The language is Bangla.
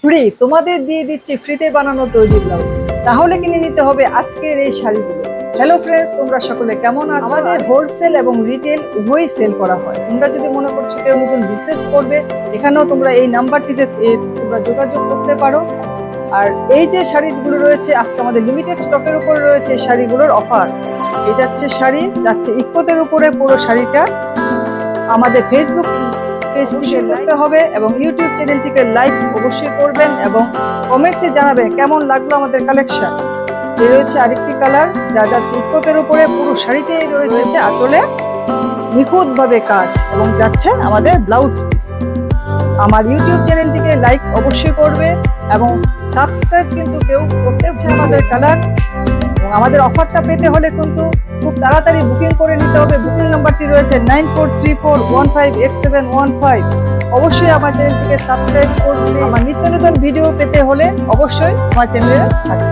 ফ্রি তোমাদের দিয়ে দিচ্ছি ফ্রিতে বানানো তৈরি ব্লাউজ। তাহলে কিনে নিতে হবে আজকের এই শাড়িগুলো। হ্যালো ফ্রেন্ডস, তোমরা সকলে কেমন আছো? আমাদের হোলসেল এবং রিটেল উভয়ই সেল করা হয়। তোমরা যদি মনে করছো কেউ নতুন বিজনেস করবে, এখানেও তোমরা এই নাম্বারটিতে তোমরা যোগাযোগ করতে পারো। আর এই যে শাড়িগুলো রয়েছে আজকে আমাদের লিমিটেড স্টকের উপর রয়েছে এই শাড়িগুলোর অফার। এই যাচ্ছে শাড়ি, যাচ্ছে ইকোতের উপরে পুরো শাড়িটা। আমাদের ফেসবুক পেজটিকে করতে হবে এবং ইউটিউব চ্যানেলটিকে লাইক অবশ্যই করবেন এবং কমেন্টসে জানাবেন কেমন লাগলো আমাদের কালেকশন। এই রয়েছে আরেকটি কালার, যা যাচ্ছে ইকোতের উপরে পুরো শাড়িতেই রয়েছে আঁচলে নিখুঁত ভাবে কাজ এবং যাচ্ছে আমাদের ব্লাউজ পিস। আমার ইউটিউব চ্যানেলটিকে লাইক অবশ্যই করবে এবং সাবস্ক্রাইব কিন্তু কেউ করতে হচ্ছে আমাদের কালার। এবং আমাদের অফারটা পেতে হলে কিন্তু খুব তাড়াতাড়ি বুকিং করে নিতে হবে। বুকিং নাম্বারটি রয়েছে 9434158715। অবশ্যই আমার চ্যানেলটিকে সাবস্ক্রাইব করবে। আমার নিত্য নতুন ভিডিও পেতে হলে অবশ্যই আমার চ্যানেলে থাকবে।